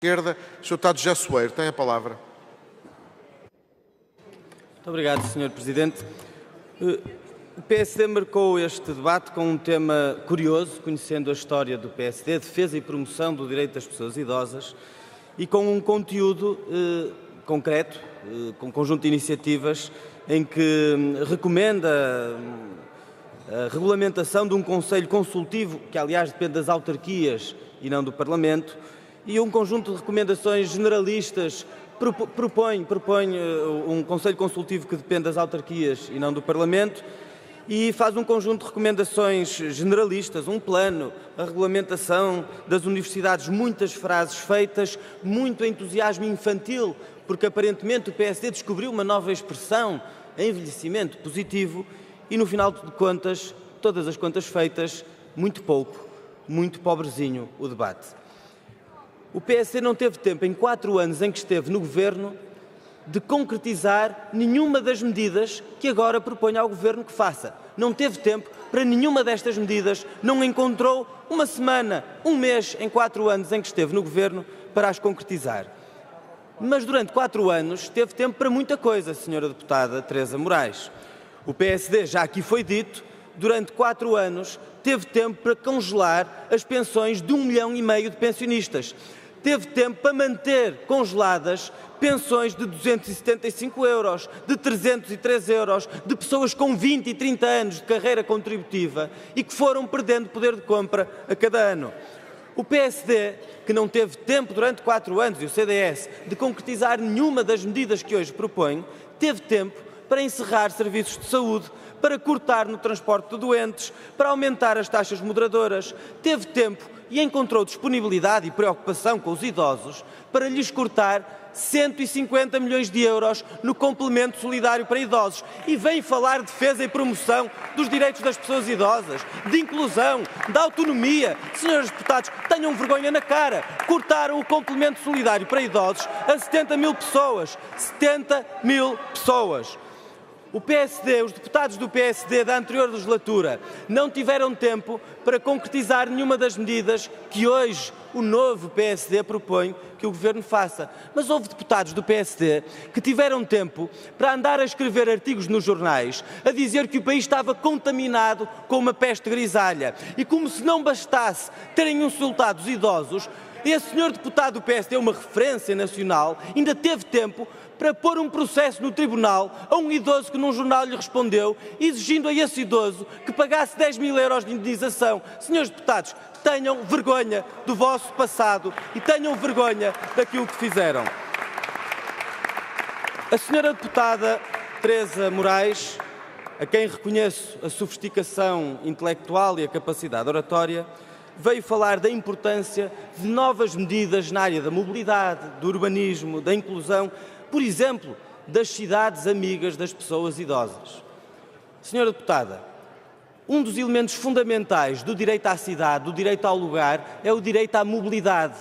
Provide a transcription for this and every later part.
Esquerda, Sr. Deputado José Soeiro, tem a palavra. Muito obrigado, Sr. Presidente. O PSD marcou este debate com um tema curioso, conhecendo a história do PSD, a defesa e promoção do direito das pessoas idosas, e com um conteúdo concreto, com um conjunto de iniciativas em que recomenda a regulamentação de um Conselho Consultivo, que aliás depende das autarquias e não do Parlamento, e um conjunto de recomendações generalistas. Propõe um Conselho Consultivo que depende das autarquias e não do Parlamento, e faz um conjunto de recomendações generalistas, um plano, a regulamentação das universidades, muitas frases feitas, muito entusiasmo infantil, porque aparentemente o PSD descobriu uma nova expressão, envelhecimento positivo, e no final de contas, todas as contas feitas, muito pouco, muito pobrezinho o debate. O PSD não teve tempo, em 4 anos em que esteve no Governo, de concretizar nenhuma das medidas que agora propõe ao Governo que faça. Não teve tempo para nenhuma destas medidas, não encontrou uma semana, um mês, em 4 anos em que esteve no Governo para as concretizar. Mas durante 4 anos teve tempo para muita coisa, Sra. Deputada Teresa Moraes. O PSD, já aqui foi dito, durante 4 anos teve tempo para congelar as pensões de 1,5 milhão de pensionistas. Teve tempo para manter congeladas pensões de 275 euros, de 303 euros, de pessoas com 20 e 30 anos de carreira contributiva e que foram perdendo poder de compra a cada ano. O PSD, que não teve tempo durante 4 anos, e o CDS, de concretizar nenhuma das medidas que hoje propõe, teve tempo para encerrar serviços de saúde, para cortar no transporte de doentes, para aumentar as taxas moderadoras. Teve tempo e encontrou disponibilidade e preocupação com os idosos para lhes cortar 150 milhões de euros no complemento solidário para idosos. E vem falar de defesa e promoção dos direitos das pessoas idosas, de inclusão, de autonomia. Senhores deputados, tenham vergonha na cara. Cortaram o complemento solidário para idosos a 70 mil pessoas. 70 mil pessoas. O PSD, os deputados do PSD da anterior legislatura não tiveram tempo para concretizar nenhuma das medidas que hoje o novo PSD propõe que o Governo faça. Mas houve deputados do PSD que tiveram tempo para andar a escrever artigos nos jornais a dizer que o país estava contaminado com uma peste grisalha. E como se não bastasse terem insultado os idosos, esse senhor deputado do PSD, uma referência nacional, ainda teve tempo para pôr um processo no tribunal a um idoso que num jornal lhe respondeu, exigindo a esse idoso que pagasse 10 mil euros de indenização. Senhores deputados, tenham vergonha do vosso passado e tenham vergonha daquilo que fizeram. A senhora deputada Teresa Moraes, a quem reconheço a sofisticação intelectual e a capacidade oratória, veio falar da importância de novas medidas na área da mobilidade, do urbanismo, da inclusão, por exemplo, das cidades amigas das pessoas idosas. Senhora deputada, um dos elementos fundamentais do direito à cidade, do direito ao lugar, é o direito à mobilidade.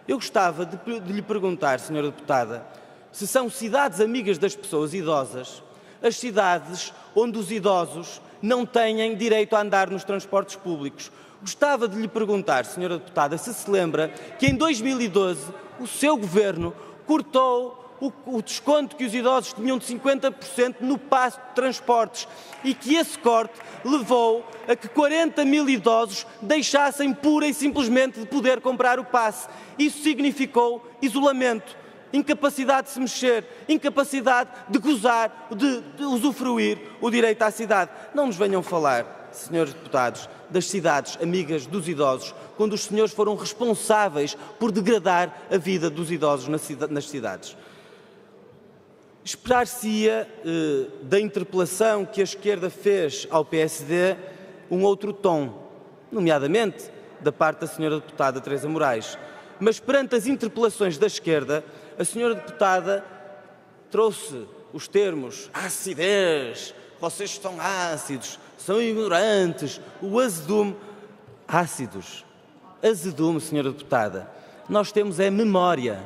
Eu gostava de lhe perguntar, senhora deputada, se são cidades amigas das pessoas idosas, as cidades onde os idosos não têm direito a andar nos transportes públicos. Gostava de lhe perguntar, senhora deputada, se lembra que em 2012 o seu governo cortou o desconto que os idosos tinham de 50% no passe de transportes e que esse corte levou a que 40 mil idosos deixassem pura e simplesmente de poder comprar o passe. Isso significou isolamento, incapacidade de se mexer, incapacidade de gozar, de usufruir o direito à cidade. Não nos venham falar, senhores deputados, das cidades amigas dos idosos, quando os senhores foram responsáveis por degradar a vida dos idosos nas cidades. Esperar-se-ia da interpelação que a esquerda fez ao PSD um outro tom, nomeadamente da parte da senhora deputada Teresa Moraes. Mas perante as interpelações da esquerda, a senhora deputada trouxe os termos acidez, vocês são ácidos, são ignorantes, o azedume. Azedume, senhora deputada. Nós temos é memória.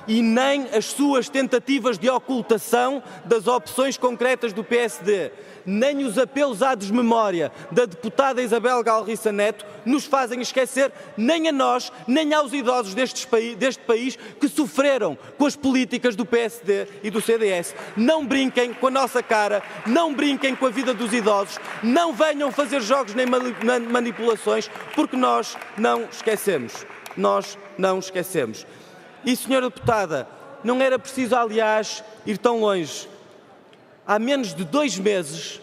e nem as suas tentativas de ocultação das opções concretas do PSD, nem os apelos à desmemória da deputada Isabel Galriça Neto nos fazem esquecer nem a nós, nem aos idosos deste país que sofreram com as políticas do PSD e do CDS. Não brinquem com a nossa cara, não brinquem com a vida dos idosos, não venham fazer jogos nem manipulações, porque nós não esquecemos. Nós não esquecemos. E, senhora deputada, não era preciso, aliás, ir tão longe. Há menos de 2 meses,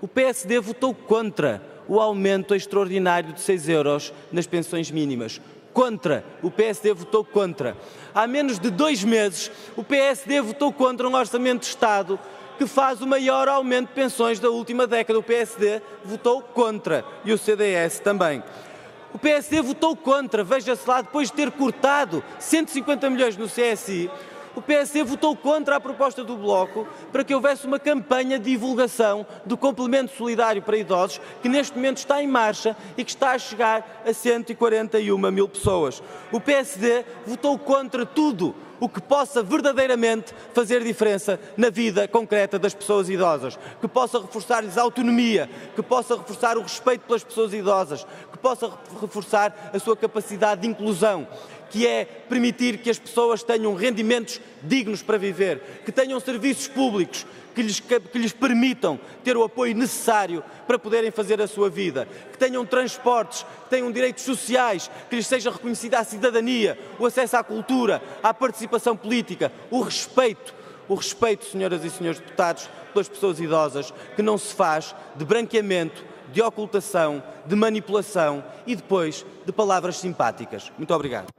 o PSD votou contra o aumento extraordinário de 6 euros nas pensões mínimas. Contra. O PSD votou contra. Há menos de 2 meses, o PSD votou contra um orçamento de Estado que faz o maior aumento de pensões da última década. O PSD votou contra. E o CDS também. O PSD votou contra, veja-se lá, depois de ter cortado 150 milhões no CSI, o PSD votou contra a proposta do Bloco para que houvesse uma campanha de divulgação do complemento solidário para idosos, que neste momento está em marcha e que está a chegar a 141 mil pessoas. O PSD votou contra tudo o que possa verdadeiramente fazer diferença na vida concreta das pessoas idosas, que possa reforçar-lhes a autonomia, que possa reforçar o respeito pelas pessoas idosas, que possa reforçar a sua capacidade de inclusão, que é permitir que as pessoas tenham rendimentos dignos para viver, que tenham serviços públicos que lhes permitam ter o apoio necessário para poderem fazer a sua vida, que tenham transportes, que tenham direitos sociais, que lhes seja reconhecida a cidadania, o acesso à cultura, à participação política, o respeito, senhoras e senhores deputados, pelas pessoas idosas, que não se faz de branqueamento, de ocultação, de manipulação e depois de palavras simpáticas. Muito obrigado.